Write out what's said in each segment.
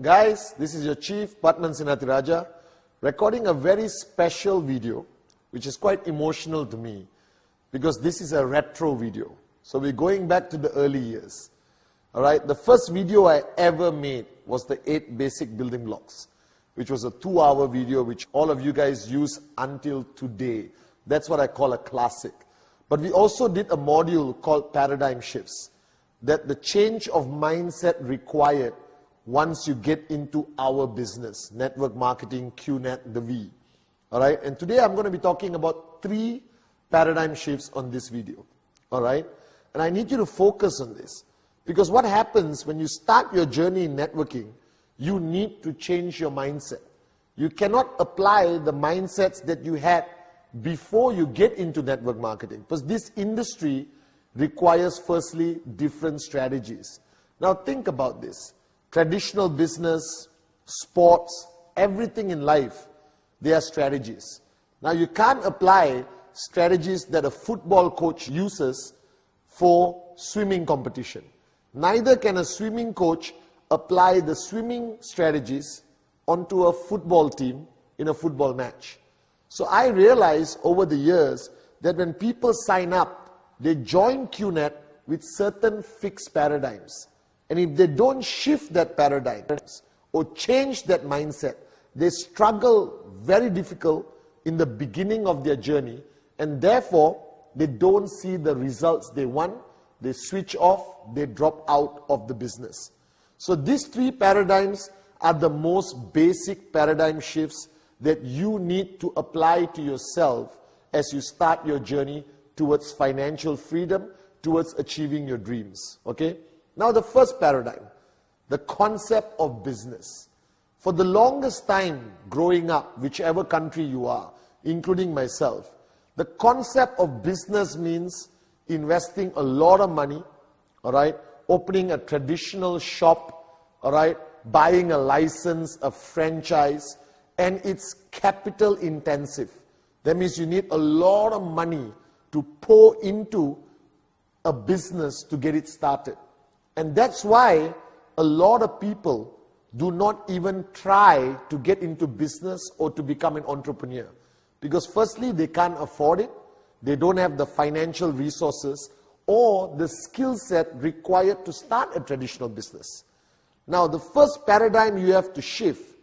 Guys, this is your Chief, Patman Sinatiraja, recording a very special video, which is quite emotional to me, because this is a retro video. So we're going back to the early years. Alright, the first video I ever made was the 8 basic building blocks, which was a 2-hour video which all of you guys use until today. That's what I call a classic. But we also did a module called Paradigm Shifts, that the change of mindset required once you get into our business, network marketing, QNet, the V. Alright, and today I'm going to be talking about 3 paradigm shifts on this video. Alright, and I need you to focus on this, because what happens when you start your journey in networking, you need to change your mindset. You cannot apply the mindsets that you had before you get into network marketing, because this industry requires firstly different strategies. Now think about this. Traditional business, sports, everything in life, they are strategies. Now you can't apply strategies that a football coach uses for swimming competition. Neither can a swimming coach apply the swimming strategies onto a football team in a football match. So I realized over the years that when people sign up, they join QNet with certain fixed paradigms. And if they don't shift that paradigm or change that mindset, they struggle very difficult in the beginning of their journey, and therefore they don't see the results they want. They switch off, they drop out of the business. So these 3 paradigms are the most basic paradigm shifts that you need to apply to yourself as you start your journey towards financial freedom, towards achieving your dreams. Okay? Now the first paradigm, the concept of business. For the longest time growing up, whichever country you are, including myself, the concept of business means investing a lot of money, all right, opening a traditional shop, all right, buying a license, a franchise, and it's capital intensive. That means you need a lot of money to pour into a business to get it started. And that's why a lot of people do not even try to get into business or to become an entrepreneur. Because firstly, they can't afford it, they don't have the financial resources or the skill set required to start a traditional business. Now, the first paradigm you have to shift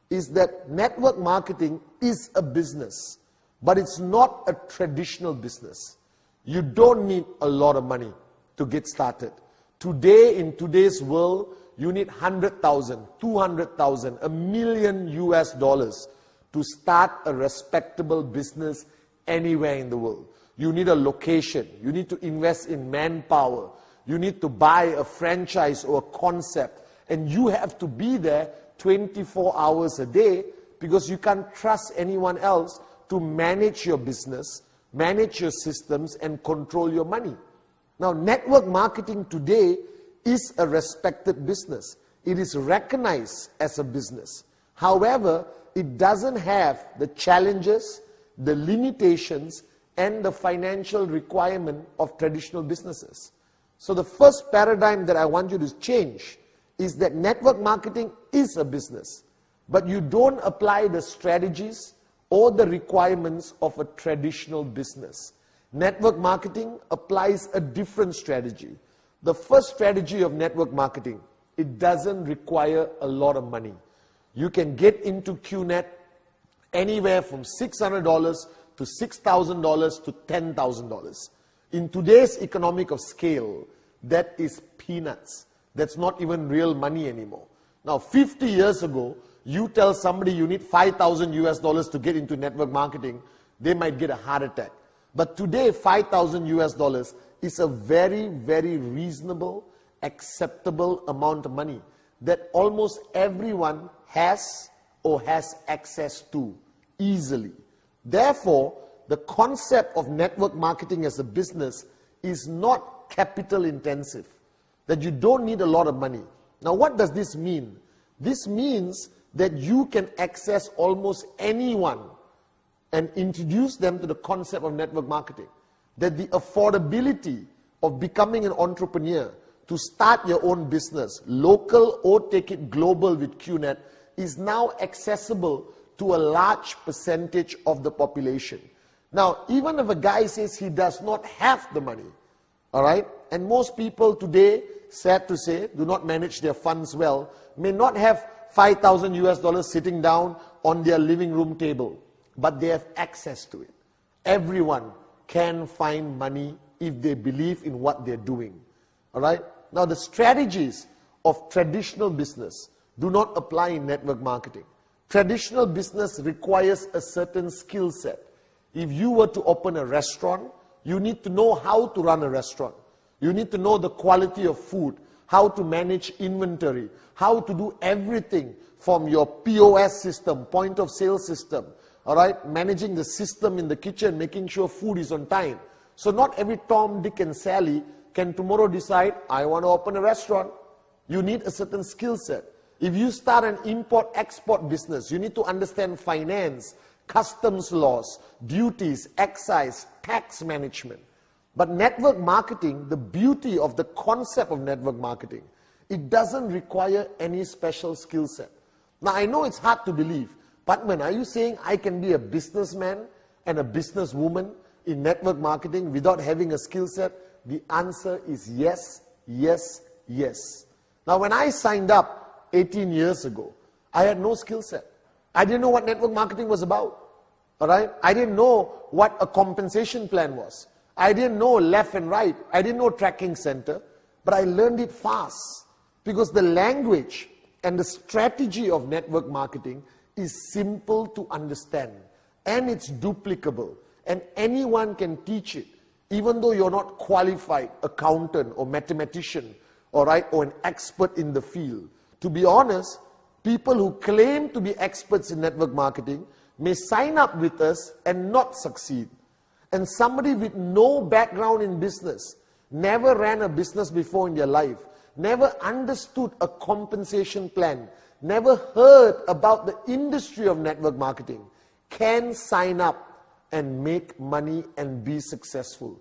is that network marketing is a business, but it's not a traditional business. You don't need a lot of money to get started. Today, in today's world, you need 100,000, 200,000, $1 million to start a respectable business anywhere in the world. You need a location. You need to invest in manpower. You need to buy a franchise or a concept. And you have to be there 24 hours a day, because you can't trust anyone else to manage your business, manage your systems, and control your money. Now, network marketing today is a respected business. It is recognized as a business. However, it doesn't have the challenges, the limitations, and the financial requirement of traditional businesses. So the first paradigm that I want you to change is that network marketing is a business, but you don't apply the strategies or the requirements of a traditional business. Network marketing applies a different strategy. The first strategy of network marketing, it doesn't require a lot of money. You can get into QNet anywhere from $600 to $6,000 to $10,000. In today's economic of scale, that is peanuts. That's not even real money anymore. Now, 50 years ago, you tell somebody you need $5,000 to get into network marketing, they might get a heart attack. But today, $5,000 is a very, very reasonable, acceptable amount of money that almost everyone has or has access to easily. Therefore, the concept of network marketing as a business is not capital intensive, that you don't need a lot of money. Now, what does this mean? This means that you can access almost anyone and introduce them to the concept of network marketing. That the affordability of becoming an entrepreneur to start your own business, local or take it global with QNet, is now accessible to a large percentage of the population. Now, even if a guy says he does not have the money, all right, and most people today, sad to say, do not manage their funds well, may not have $5,000 sitting down on their living room table, but they have access to it. Everyone can find money if they believe in what they're doing. All right? Now, the strategies of traditional business do not apply in network marketing. Traditional business requires a certain skill set. If you were to open a restaurant, you need to know how to run a restaurant. You need to know the quality of food, how to manage inventory, how to do everything from your POS system, point of sale system, all right, managing the system in the kitchen, making sure food is on time. So not every Tom, Dick and Sally can tomorrow decide, I want to open a restaurant. You need a certain skill set. If you start an import-export business, you need to understand finance, customs laws, duties, excise, tax management. But network marketing, the beauty of the concept of network marketing, it doesn't require any special skill set. Now, I know it's hard to believe, Patman, are you saying I can be a businessman and a businesswoman in network marketing without having a skill set? The answer is yes, yes, yes. Now, when I signed up 18 years ago, I had no skill set. I didn't know what network marketing was about. All right? I didn't know what a compensation plan was. I didn't know left and right. I didn't know tracking center. But I learned it fast because the language and the strategy of network marketing is simple to understand, and it's duplicable, and anyone can teach it, even though you're not qualified accountant or mathematician, all right, or an expert in the field. To be honest, people who claim to be experts in network marketing may sign up with us and not succeed. And somebody with no background in business, never ran a business before in their life, never understood a compensation plan, never heard about the industry of network marketing, can sign up and make money and be successful.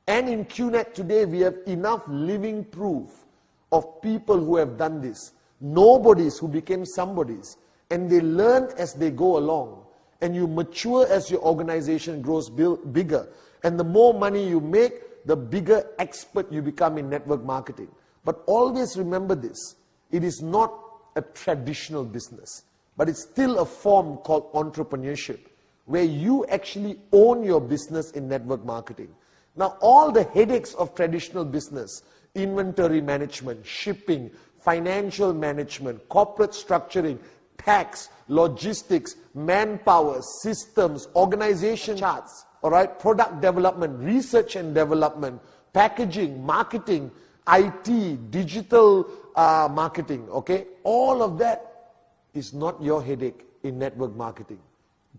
And in QNet today, we have enough living proof of people who have done this. Nobodies who became somebodies. And they learn as they go along. And you mature as your organization grows bigger. And the more money you make, the bigger expert you become in network marketing. But always remember this. It is not a traditional business, but it's still a form called entrepreneurship, where you actually own your business in network marketing. Now, all the headaches of traditional business, inventory management, shipping, financial management, corporate structuring, tax, logistics, manpower, systems, organization charts, all right, product development, research and development, packaging, marketing, IT, digital marketing, okay? All of that is not your headache in network marketing.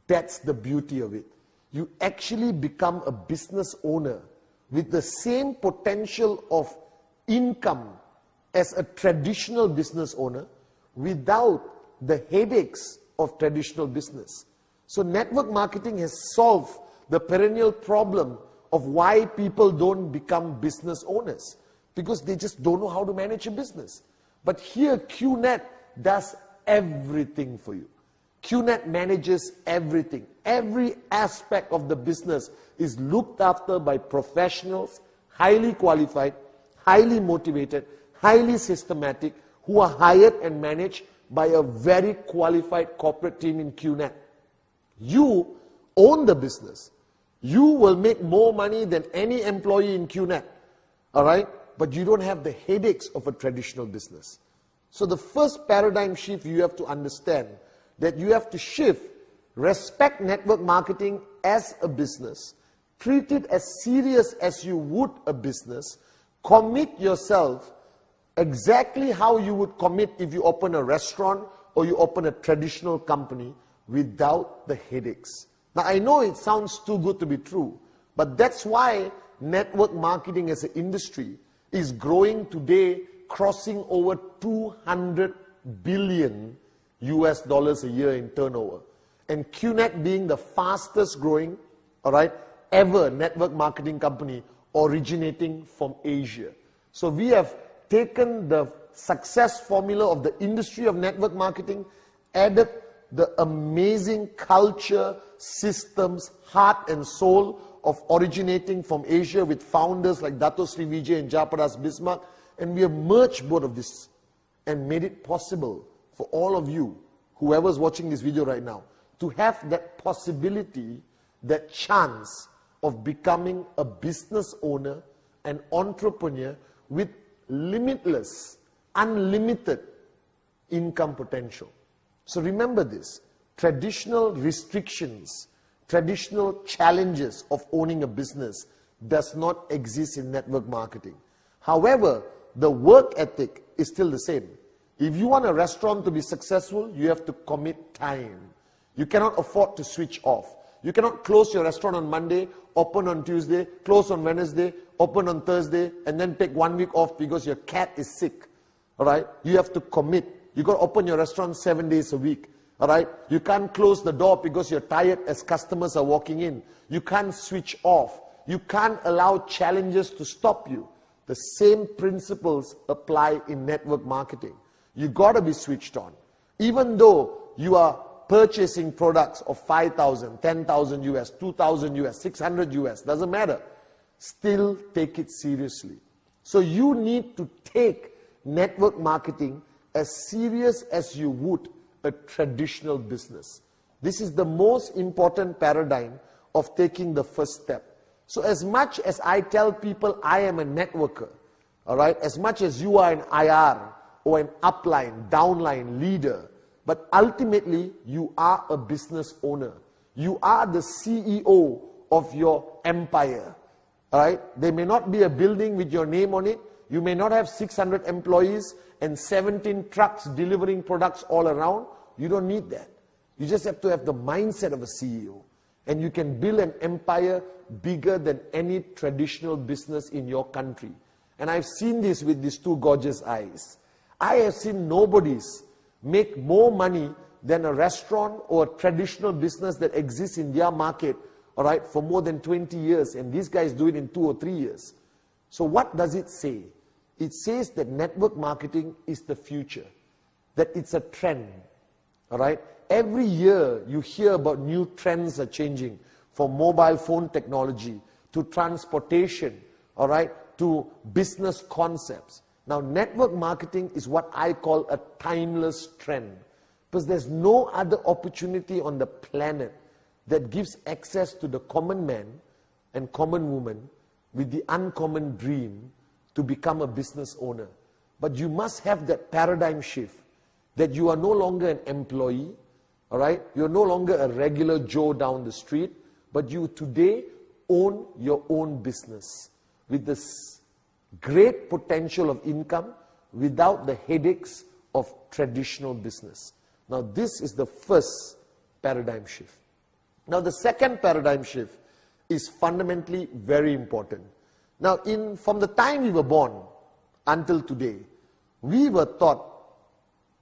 That's the beauty of it. You actually become a business owner with the same potential of income as a traditional business owner without the headaches of traditional business. So network marketing has solved the perennial problem of why people don't become business owners, because they just don't know how to manage a business. But here QNet does everything for you. QNet manages everything. Every aspect of the business is looked after by professionals, highly qualified, highly motivated, highly systematic, who are hired and managed by a very qualified corporate team in QNet. You own the business. You will make more money than any employee in QNet. All right? But you don't have the headaches of a traditional business. So the first paradigm shift you have to understand, that you have to shift, respect network marketing as a business, treat it as serious as you would a business, commit yourself exactly how you would commit if you open a restaurant or you open a traditional company without the headaches. Now, I know it sounds too good to be true, but that's why network marketing as an industry is growing today, crossing over 200 billion US dollars a year in turnover. And QNet being the fastest growing, all right, ever network marketing company originating from Asia. So we have taken the success formula of the industry of network marketing, added the amazing culture, systems, heart and soul of originating from Asia with founders like Dato Sri Vijay and Japadas Bismarck, and we have merged both of this and made it possible for all of you, whoever's watching this video right now, to have that possibility, that chance of becoming a business owner, an entrepreneur with limitless, unlimited income potential. So remember this, traditional restrictions, traditional challenges of owning a business does not exist in network marketing. However, the work ethic is still the same. If you want a restaurant to be successful, you have to commit time. You cannot afford to switch off. You cannot close your restaurant on Monday, open on Tuesday, close on Wednesday, open on Thursday, and then take 1 week off because your cat is sick. All right? You have to commit. You got to open your restaurant 7 days a week. All right? You can't close the door because you're tired as customers are walking in. You can't switch off. You can't allow challenges to stop you. The same principles apply in network marketing. You got to be switched on. Even though you are purchasing products of 5,000, 10,000 US, 2,000 US, 600 US, doesn't matter. Still take it seriously. So you need to take network marketing as serious as you would a traditional business. This is the most important paradigm of taking the first step. So as much as I tell people I am a networker, all right, as much as you are an IR or an upline, downline leader, but ultimately you are a business owner. You are the CEO of your empire. All right? There may not be a building with your name on it. You may not have 600 employees and 17 trucks delivering products all around. You don't need that. You just have to have the mindset of a CEO. And you can build an empire bigger than any traditional business in your country. And I've seen this with these two gorgeous eyes. I have seen nobodies make more money than a restaurant or a traditional business that exists in their market, all right, for more than 20 years. And these guys do it in 2 or 3 years. So what does it say? It says that network marketing is the future, that it's a trend, all right? Every year you hear about new trends are changing, from mobile phone technology to transportation, all right, to business concepts. Now, network marketing is what I call a timeless trend, because there's no other opportunity on the planet that gives access to the common man and common woman with the uncommon dream to become a business owner. But you must have that paradigm shift, that you are no longer an employee, all right? You're no longer a regular Joe down the street, but you today own your own business with this great potential of income without the headaches of traditional business. Now, this is the first paradigm shift. Now, the second paradigm shift is fundamentally very important. Now, from the time we were born until today, we were taught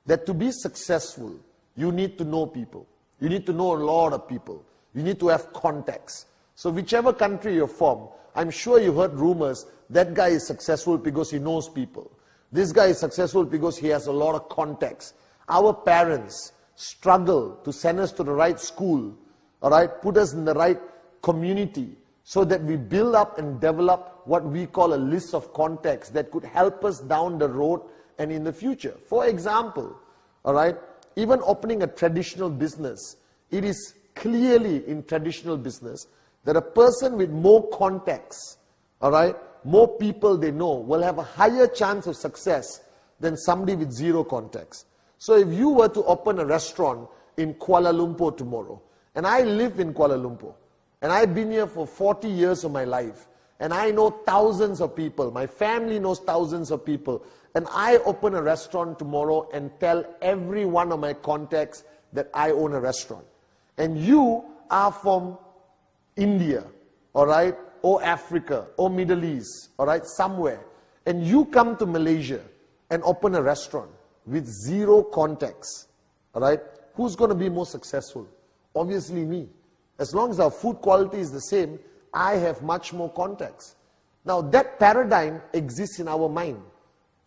that to be successful, you need to know people. You need to know a lot of people. You need to have contacts. So whichever country you're from, I'm sure you heard rumors, that guy is successful because he knows people. This guy is successful because he has a lot of contacts. Our parents struggle to send us to the right school, all right, put us in the right community, so that we build up and develop what we call a list of contacts that could help us down the road and in the future. For example, all right, even opening a traditional business, it is clearly in traditional business that a person with more contacts, all right, more people they know, will have a higher chance of success than somebody with zero contacts. So if you were to open a restaurant in Kuala Lumpur tomorrow, and I live in Kuala Lumpur, and I've been here for 40 years of my life, and I know thousands of people, my family knows thousands of people, and I open a restaurant tomorrow and tell every one of my contacts that I own a restaurant. And you are from India, all right, or Africa, or Middle East, all right, somewhere, and you come to Malaysia and open a restaurant with zero contacts, all right, who's going to be more successful? Obviously me. As long as our food quality is the same, I have much more contacts. Now that paradigm exists in our mind.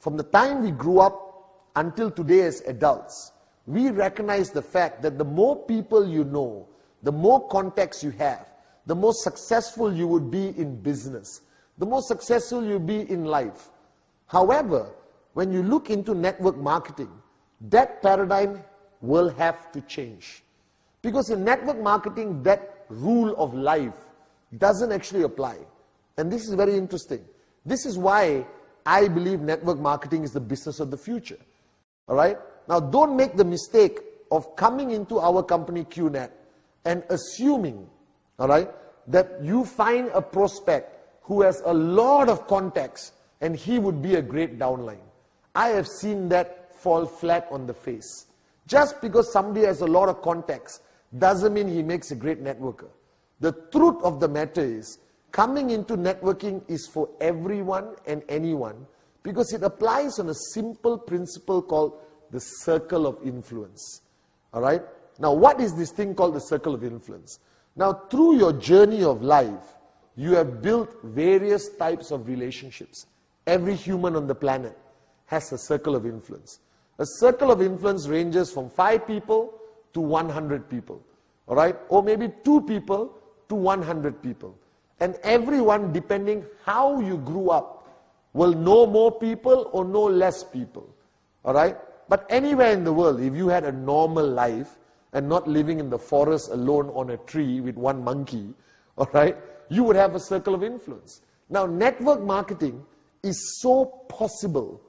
from the time we grew up until today as adults, we recognize the fact that the more people you know, the more contacts you have, the more successful you would be in business, the more successful you'll be in life. However, when you look into network marketing, that paradigm will have to change. Because in network marketing, that rule of life doesn't actually apply. And this is very interesting. This is why I believe network marketing is the business of the future. All right? Now, don't make the mistake of coming into our company QNet and assuming, all right, that you find a prospect who has a lot of contacts and he would be a great downline. I have seen that fall flat on the face. Just because somebody has a lot of contacts doesn't mean he makes a great networker. The truth of the matter is, coming into networking is for everyone and anyone because it applies on a simple principle called the circle of influence. All right? Now, what is this thing called the circle of influence? Now, through your journey of life, you have built various types of relationships. Every human on the planet has a circle of influence. A circle of influence ranges from 5 people to 100 people. All right? Or maybe 2 people to 100 people. And everyone, depending how you grew up, will know more people or know less people. All right? But anywhere in the world, if you had a normal life and not living in the forest alone on a tree with one monkey, all right, you would have a circle of influence. Now, network marketing is so possible,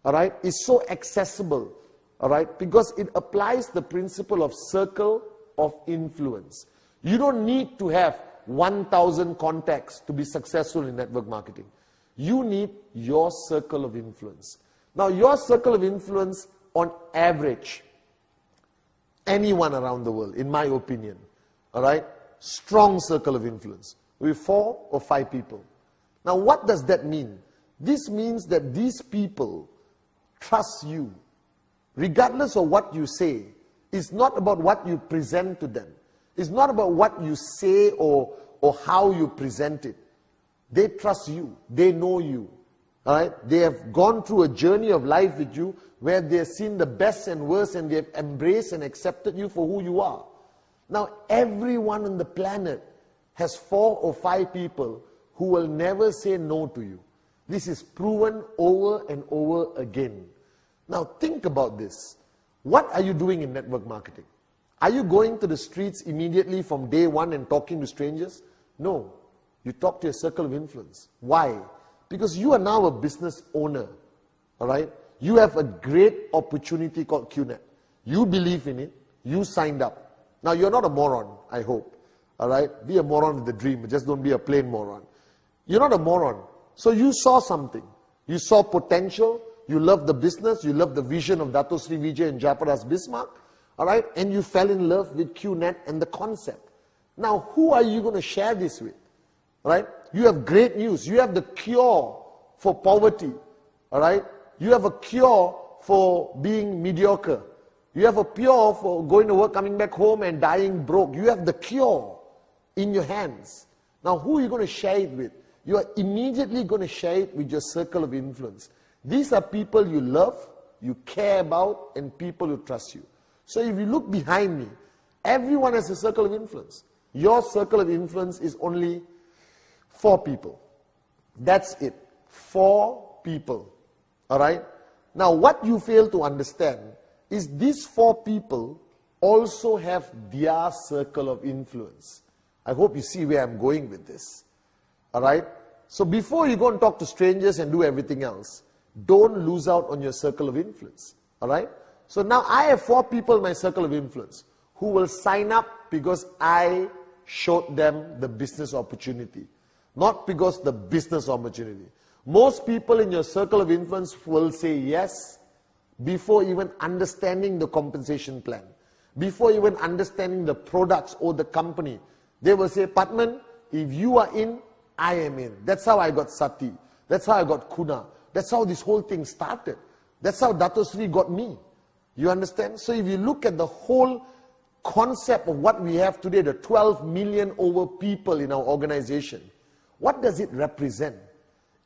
all right, is so accessible, all right, because it applies the principle of circle of influence. You don't need to have 1,000 contacts to be successful in network marketing. You need your circle of influence. Now, your circle of influence, on average, anyone around the world, in my opinion, all right, strong circle of influence, with 4 or 5 people. Now, what does that mean? This means that these people trust you. Regardless of what you say, it's not about what you present to them. It's not about what you say or how you present it. They trust you. They know you. All right? They have gone through a journey of life with you where they have seen the best and worst and they have embraced and accepted you for who you are. Now, everyone on the planet has 4 or 5 people who will never say no to you. This is proven over and over again. Now, think about this. What are you doing in network marketing? Are you going to the streets immediately from day one and talking to strangers? No. You talk to your circle of influence. Why? Because you are now a business owner. All right? You have a great opportunity called QNet. You believe in it. You signed up. Now, you're not a moron, I hope. All right? Be a moron with the dream. Just don't be a plain moron. You're not a moron. So you saw something. You saw potential. You love the business. You love the vision of Dato Sri Vijay and Jayaprakash Bismarck. All right? And you fell in love with QNet and the concept. Now, who are you going to share this with? All right? You have great news. You have the cure for poverty. All right? You have a cure for being mediocre. You have a cure for going to work, coming back home and dying broke. You have the cure in your hands. Now, who are you going to share it with? You are immediately going to share it with your circle of influence. These are people you love, you care about, and people who trust you. So if you look behind me, everyone has a circle of influence. Your circle of influence is only 4 people. That's it. 4 people. All right? Now, what you fail to understand is these 4 people also have their circle of influence. I hope you see where I'm going with this. All right? So before you go and talk to strangers and do everything else, don't lose out on your circle of influence. All right? So now I have 4 people in my circle of influence who will sign up because I showed them the business opportunity, not because the business opportunity. Most people in your circle of influence will say yes before even understanding the compensation plan, before even understanding the products or the company. They will say, Patman, if you are in, I am in. That's how I got Sati. That's how I got Kuna. That's how this whole thing started. That's how Dato Sri got me. You understand? So if you look at the whole concept of what we have today, the 12 million over people in our organization, what does it represent?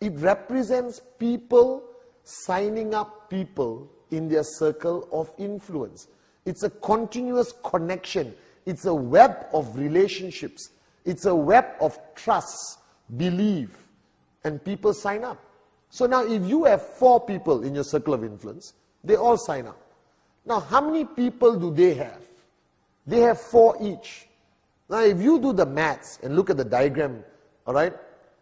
It represents people signing up people in their circle of influence. It's a continuous connection. It's a web of relationships. It's a web of trust, belief, and people sign up. So now if you have 4 people in your circle of influence, they all sign up. Now how many people do they have? They have 4 each. Now if you do the maths and look at the diagram, all right,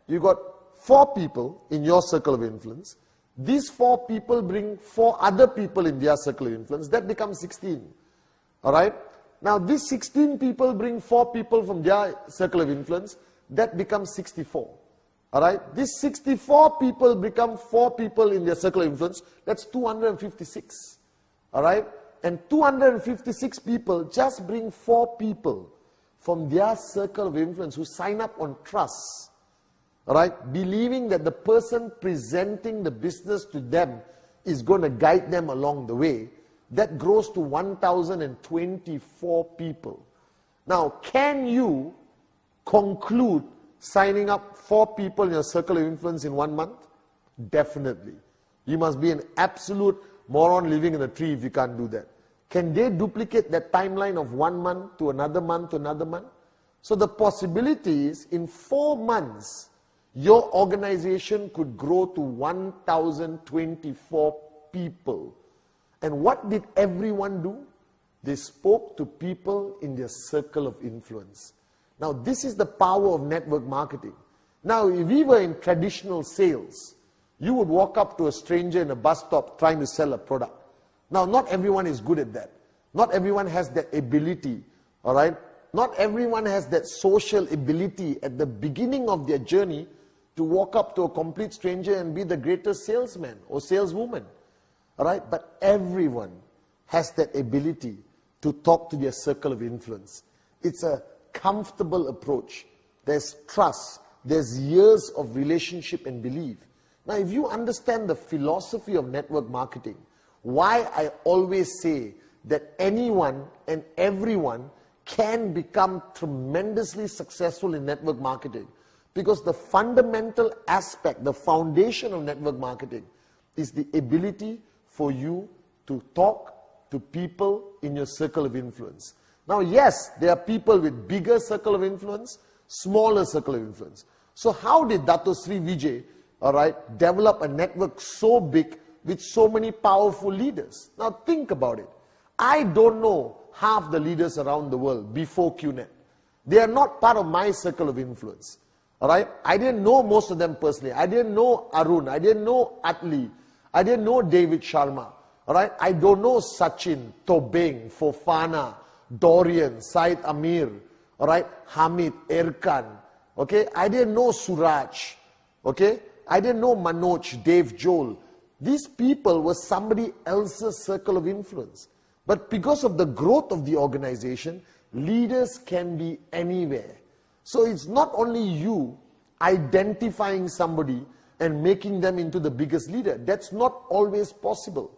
you got 4 people in your circle of influence. These 4 people bring 4 other people in their circle of influence. That becomes 16. All right? Now these 16 people bring 4 people from their circle of influence. That becomes 64. All right? These 64 people become 4 people in their circle of influence. That's 256. All right? And 256 people just bring 4 people from their circle of influence who sign up on trust. All right? Believing that the person presenting the business to them is going to guide them along the way. That grows to 1,024 people. Now, can you conclude signing up 4 people in your circle of influence in 1 month? Definitely. You must be an absolute moron living in a tree if you can't do that. Can they duplicate that timeline of 1 month to another month to another month? So the possibility is in 4 months, your organization could grow to 1,024 people. And what did everyone do? They spoke to people in their circle of influence. Now, this is the power of network marketing. Now, if we were in traditional sales, you would walk up to a stranger in a bus stop trying to sell a product. Now, not everyone is good at that. Not everyone has that ability, all right? Not everyone has that social ability at the beginning of their journey to walk up to a complete stranger and be the greatest salesman or saleswoman. All right? But everyone has that ability to talk to their circle of influence. It's a comfortable approach. There's trust. There's years of relationship and belief. Now, if you understand the philosophy of network marketing, why I always say that anyone and everyone can become tremendously successful in network marketing, because the fundamental aspect, the foundation of network marketing is the ability for you to talk to people in your circle of influence. Now, yes, there are people with bigger circle of influence, smaller circle of influence. So how did Dato Sri Vijay, all right, develop a network so big with so many powerful leaders? Now think about it. I don't know half the leaders around the world before QNet. They are not part of my circle of influence. All right? I didn't know most of them personally. I didn't know Arun. I didn't know Atli. I didn't know David Sharma. All right? I don't know Sachin, Tobing, Fofana, Dorian, Said Amir. All right? Hamid, Erkan. Okay? I didn't know Suraj. Okay? I didn't know Manoj, Dave Joel. These people were somebody else's circle of influence. But because of the growth of the organization, leaders can be anywhere. So it's not only you identifying somebody and making them into the biggest leader. That's not always possible.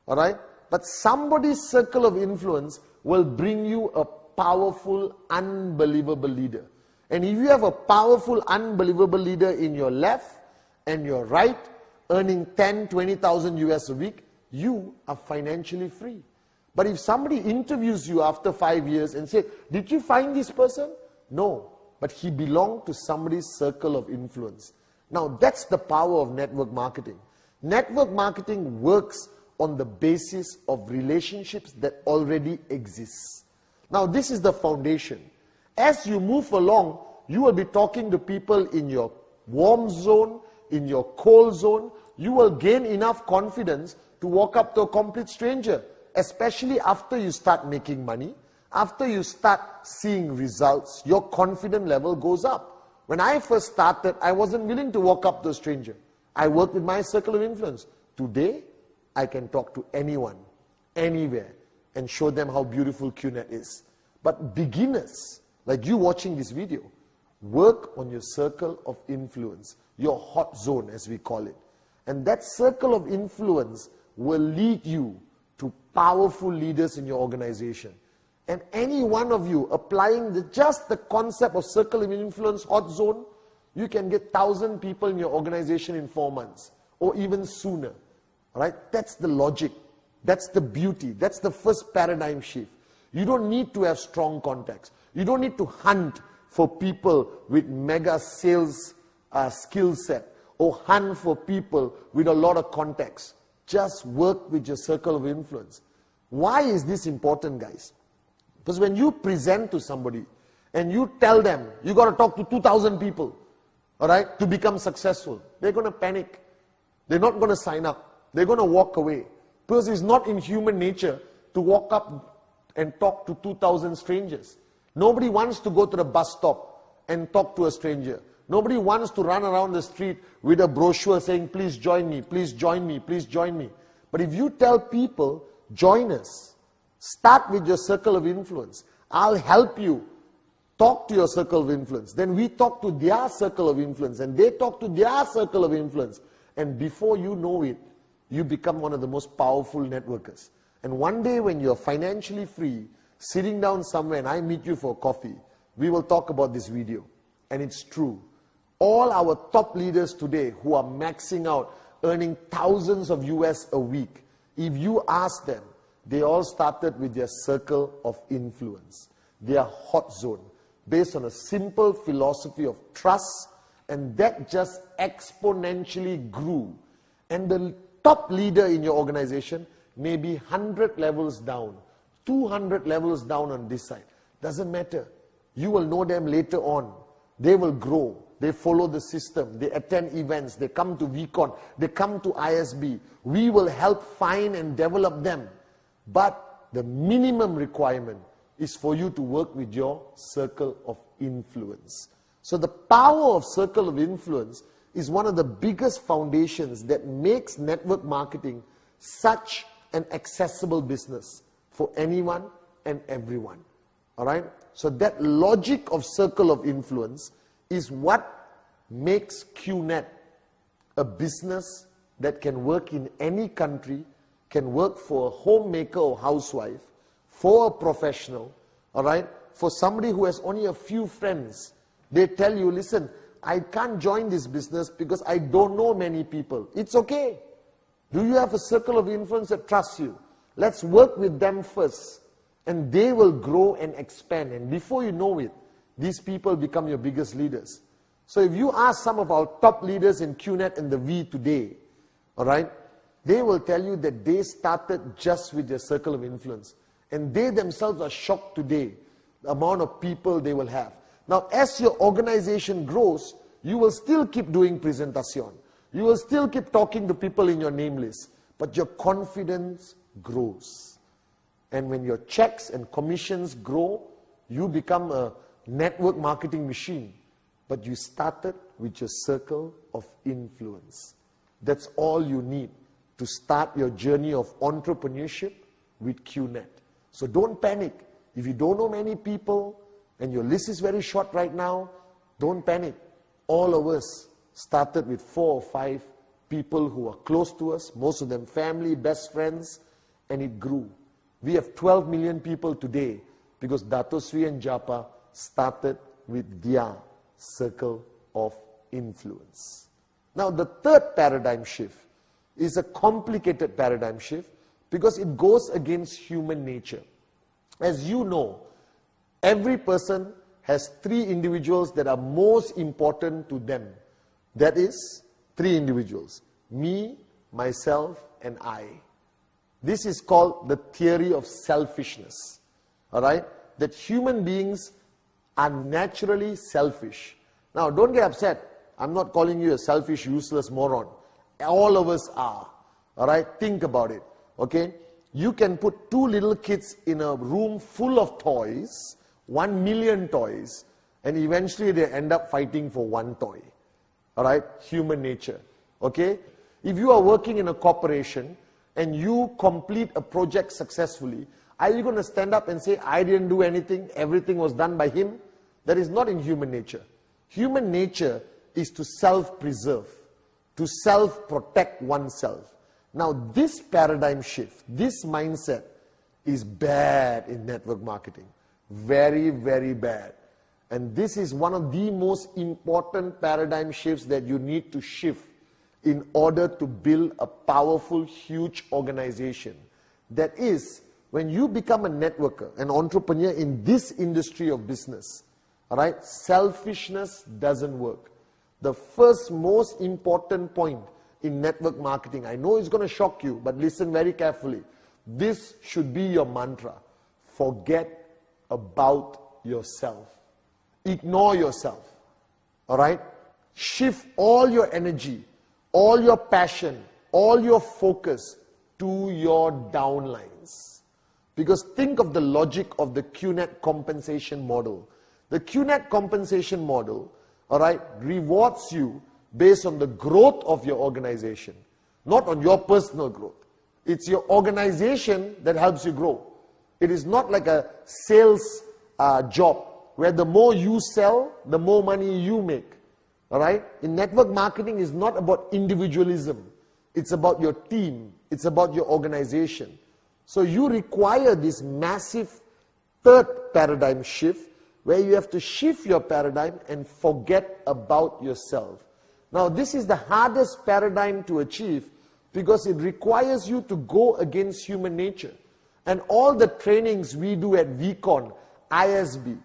All right? But somebody's circle of influence will bring you a powerful, unbelievable leader. And if you have a powerful, unbelievable leader in your left and your right, earning 10, 20,000 US a week, you are financially free. But if somebody interviews you after 5 years and say, did you find this person? No, but he belonged to somebody's circle of influence. Now that's the power of network marketing. Network marketing works on the basis of relationships that already exist. Now this is the foundation. As you move along, you will be talking to people in your warm zone, in your cold zone. You will gain enough confidence to walk up to a complete stranger, especially after you start making money, after you start seeing results, your confidence level goes up. When I first started, I wasn't willing to walk up to a stranger. I worked with my circle of influence. Today, I can talk to anyone, anywhere, and show them how beautiful QNet is. But beginners, like you watching this video, work on your circle of influence, your hot zone as we call it. And that circle of influence will lead you to powerful leaders in your organization. And any one of you applying just the concept of circle of influence, hot zone, you can get 1,000 people in your organization in 4 months or even sooner. All right? That's the logic. That's the beauty. That's the first paradigm shift. You don't need to have strong contacts. You don't need to hunt for people with mega sales skill set or hunt for people with a lot of contacts. Just work with your circle of influence. Why is this important, guys? Because when you present to somebody and you tell them you got to talk to 2,000 people, all right, to become successful, they're going to panic. They're not going to sign up. They're going to walk away. Because it's not in human nature to walk up and talk to 2,000 strangers. Nobody wants to go to the bus stop and talk to a stranger. Nobody wants to run around the street with a brochure saying, please join me, please join me, please join me. But if you tell people, join us, start with your circle of influence. I'll help you. Talk to your circle of influence. Then we talk to their circle of influence, and they talk to their circle of influence. And before you know it, you become one of the most powerful networkers. And one day when you're financially free, sitting down somewhere and I meet you for coffee, we will talk about this video. And it's true. All our top leaders today who are maxing out, earning thousands of US a week, if you ask them, they all started with their circle of influence, their hot zone, based on a simple philosophy of trust, and that just exponentially grew. And the top leader in your organization may be 100 levels down, 200 levels down on this side. Doesn't matter. You will know them later on. They will grow. They follow the system. They attend events. They come to VCon. They come to ISB. We will help find and develop them. But the minimum requirement is for you to work with your circle of influence. So the power of circle of influence is one of the biggest foundations that makes network marketing such an accessible business for anyone and everyone. All right? So that logic of circle of influence is what makes QNet a business that can work in any country, can work for a homemaker or housewife, for a professional, all right? For somebody who has only a few friends. They tell you, listen, I can't join this business because I don't know many people. It's okay. Do you have a circle of influence that trusts you? Let's work with them first. And they will grow and expand. And before you know it, these people become your biggest leaders. So if you ask some of our top leaders in QNet and the V today, all right, they will tell you that they started just with their circle of influence. And they themselves are shocked today, the amount of people they will have. Now, as your organization grows, you will still keep doing presentation. You will still keep talking to people in your name list. But your confidence grows. And when your checks and commissions grow, you become a network marketing machine. But you started with your circle of influence. That's all you need to start your journey of entrepreneurship with QNet. So don't panic. If you don't know many people and your list is very short right now, don't panic. All of us started with 4 or 5 people who are close to us, most of them family, best friends, and it grew. We have 12 million people today because Dato Sri and Japa started with their circle of influence. Now, the third paradigm shift is a complicated paradigm shift because it goes against human nature. As you know, every person has 3 individuals that are most important to them. That is 3 individuals. Me, myself, and I. This is called the theory of selfishness. All right? That human beings are naturally selfish. Now, don't get upset. I'm not calling you a selfish, useless moron. All of us are. All right? Think about it. Okay? You can put 2 little kids in a room full of toys, 1 million toys, and eventually they end up fighting for 1 toy. All right? Human nature. Okay? If you are working in a corporation and you complete a project successfully, are you going to stand up and say, I didn't do anything, everything was done by him? That is not in human nature. Human nature is to self-preserve, to self-protect oneself. Now, this paradigm shift, this mindset is bad in network marketing. Very, very bad. And this is one of the most important paradigm shifts that you need to shift in order to build a powerful, huge organization. That is, when you become a networker, an entrepreneur in this industry of business, all right, selfishness doesn't work. The first most important point in network marketing, I know it's going to shock you, but listen very carefully. This should be your mantra. Forget about yourself. Ignore yourself. All right? Shift all your energy, all your passion, all your focus to your downlines. Because think of the logic of the QNET compensation model. The QNET compensation model, all right, rewards you based on the growth of your organization, not on your personal growth. It's your organization that helps you grow. It is not like a sales job where the more you sell, the more money you make. All right? In network marketing, it's not about individualism. It's about your team. It's about your organization. So you require this massive third paradigm shift where you have to shift your paradigm and forget about yourself. Now, this is the hardest paradigm to achieve because it requires you to go against human nature. And all the trainings we do at VCon, ISB,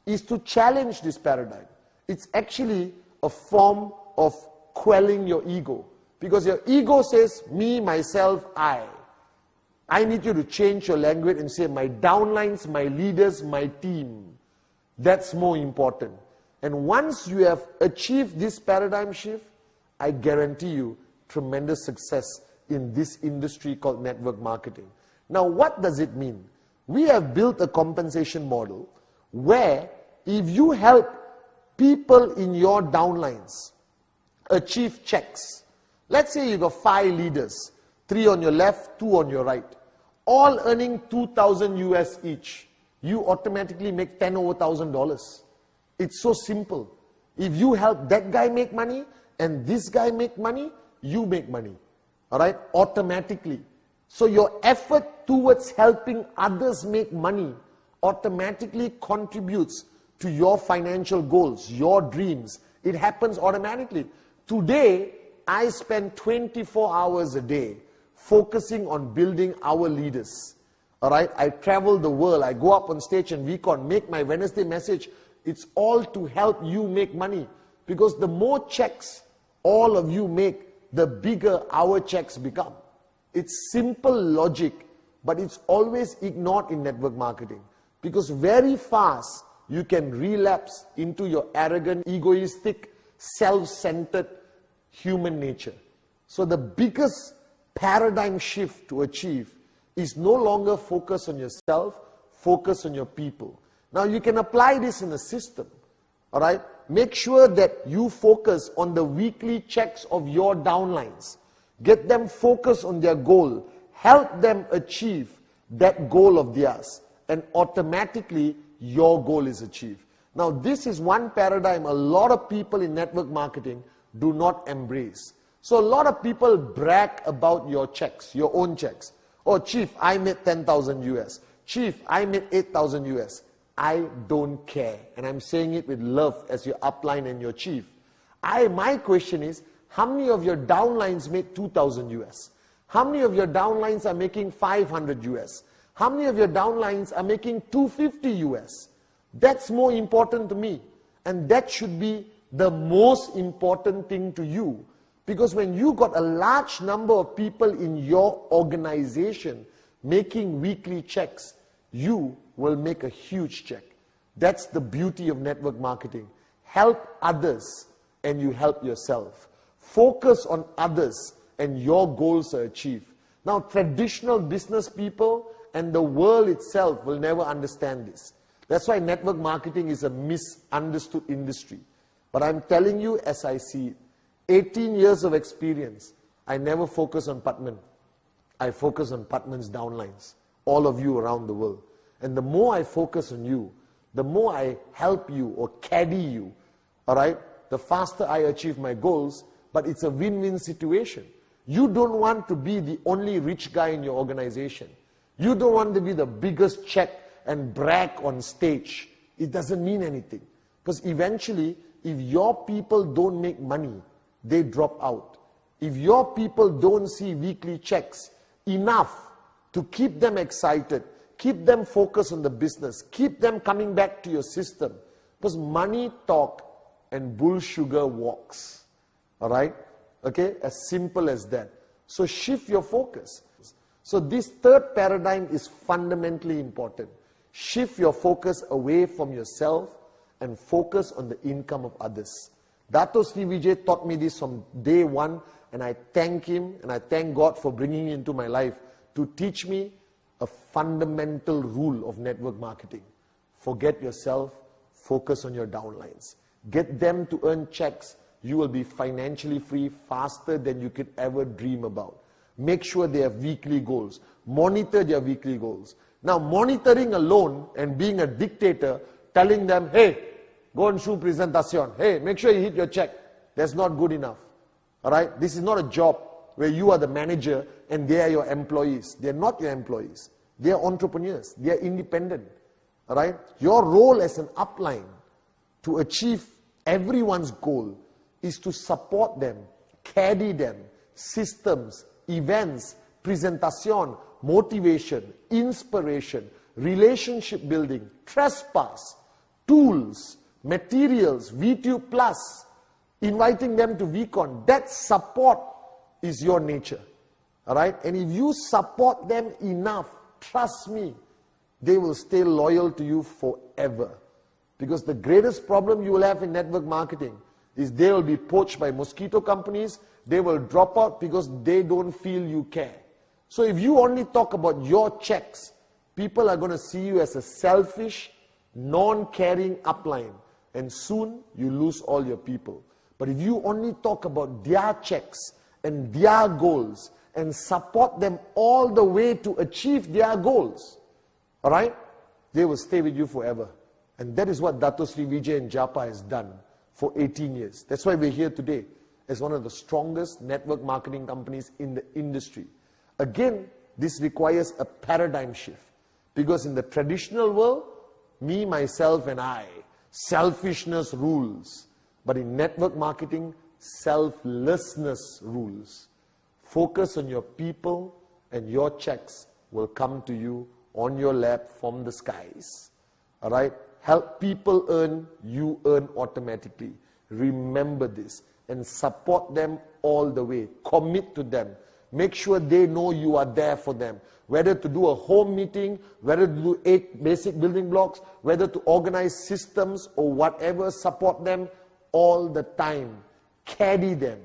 is to challenge this paradigm. It's actually a form of quelling your ego. Because your ego says, me, myself, I. I need you to change your language and say, my downlines, my leaders, my team. That's more important. And once you have achieved this paradigm shift, I guarantee you tremendous success in this industry called network marketing. Now, what does it mean? We have built a compensation model where if you help people in your downlines achieve checks, let's say you got 5 leaders, 3 on your left, 2 on your right, all earning 2,000 US each, you automatically make $10,000. It's so simple. If you help that guy make money and this guy make money, you make money. All right? Automatically. So your effort towards helping others make money automatically contributes to your financial goals, your dreams. It happens automatically. Today, I spend 24 hours a day focusing on building our leaders. All right? I travel the world. I go up on stage and VCon, make my Wednesday message. It's all to help you make money. Because the more checks all of you make, the bigger our checks become. It's simple logic, but it's always ignored in network marketing. Because very fast, you can relapse into your arrogant, egoistic, self-centered human nature. So the biggest paradigm shift to achieve is no longer focus on yourself, focus on your people. Now you can apply this in a system, all right? Make sure that you focus on the weekly checks of your downlines. Get them focused on their goal. Help them achieve that goal of theirs. And automatically, your goal is achieved. Now, this is one paradigm a lot of people in network marketing do not embrace. So a lot of people brag about your checks, your own checks. Oh, Chief, I made 10,000 US. Chief, I made 8,000 US. I don't care. And I'm saying it with love as your upline and your chief. My question is, how many of your downlines made 2,000 US? How many of your downlines are making 500 US? How many of your downlines are making 250 US? That's more important to me. And that should be the most important thing to you. Because when you got a large number of people in your organization making weekly checks, you will make a huge check. That's the beauty of network marketing. Help others and you help yourself. Focus on others and your goals are achieved. Now, traditional business people and the world itself will never understand this. That's why network marketing is a misunderstood industry. But I'm telling you as I see it, 18 years of experience, I never focus on Putman. I focus on Putman's downlines, all of you around the world. And the more I focus on you, the more I help you or caddy you, all right, the faster I achieve my goals, but it's a win-win situation. You don't want to be the only rich guy in your organization. You don't want to be the biggest check and brag on stage. It doesn't mean anything. Because eventually, if your people don't make money, they drop out. If your people don't see weekly checks enough to keep them excited, keep them focused on the business, keep them coming back to your system, because money talk and bull sugar walks. All right? Okay? As simple as that. So shift your focus. So this third paradigm is fundamentally important. Shift your focus away from yourself and focus on the income of others. Dato Sri Vijay taught me this from day one, and I thank him and I thank God for bringing him into my life to teach me a fundamental rule of network marketing. Forget yourself, focus on your downlines. Get them to earn checks. You will be financially free faster than you could ever dream about. Make sure they have weekly goals. Monitor their weekly goals. Now, monitoring alone and being a dictator, telling them, hey, go and show presentation. Hey, make sure you hit your check. That's not good enough. All right? This is not a job where you are the manager and they are your employees. They are not your employees. They are entrepreneurs. They are independent. All right? Your role as an upline to achieve everyone's goal is to support them, caddy them, systems, events, presentation, motivation, inspiration, relationship building, trespass, tools, materials, V2 plus, inviting them to VCon. That support is your nature. All right? And if you support them enough, trust me, they will stay loyal to you forever. Because the greatest problem you will have in network marketing is they will be poached by mosquito companies. They will drop out because they don't feel you care. So if you only talk about your checks, people are going to see you as a selfish, non-caring upline. And soon you lose all your people. But if you only talk about their checks and their goals and support them all the way to achieve their goals, all right, they will stay with you forever. And that is what Dato Sri Vijay and Japa has done for 18 years. That's why we're here today as one of the strongest network marketing companies in the industry. Again, this requires a paradigm shift. Because in the traditional world, me, myself, and I, selfishness rules. But in network marketing, selflessness rules. Focus on your people and your checks will come to you on your lap from the skies. All right? Help people earn, you earn automatically. Remember this and support them all the way. Commit to them. Make sure they know you are there for them. Whether to do a home meeting, whether to do 8 basic building blocks, whether to organize systems or whatever, support them all the time. Caddy them.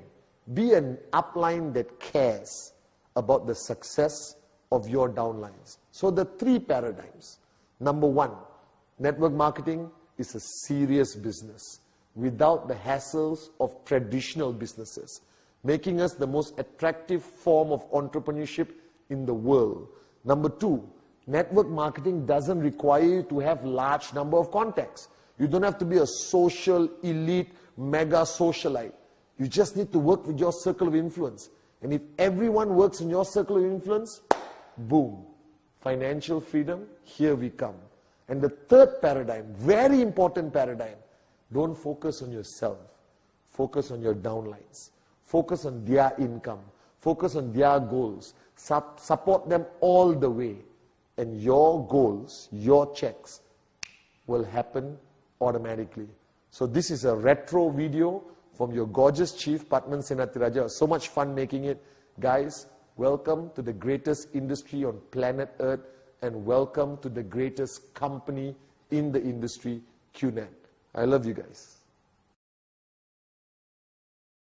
Be an upline that cares about the success of your downlines. So the 3 paradigms. Number 1, network marketing is a serious business without the hassles of traditional businesses, making us the most attractive form of entrepreneurship in the world. Number 2, network marketing doesn't require you to have large number of contacts. You don't have to be a social, elite, mega socialite. You just need to work with your circle of influence. And if everyone works in your circle of influence, boom, financial freedom, here we come. And the third paradigm, very important paradigm, don't focus on yourself. Focus on your downlines. Focus on their income. Focus on their goals. Support them all the way. And your goals, your checks, will happen automatically. So this is a retro video from your gorgeous chief, Patman Senatiraja. So much fun making it. Guys, welcome to the greatest industry on planet Earth. And welcome to the greatest company in the industry, QNet. I love you guys.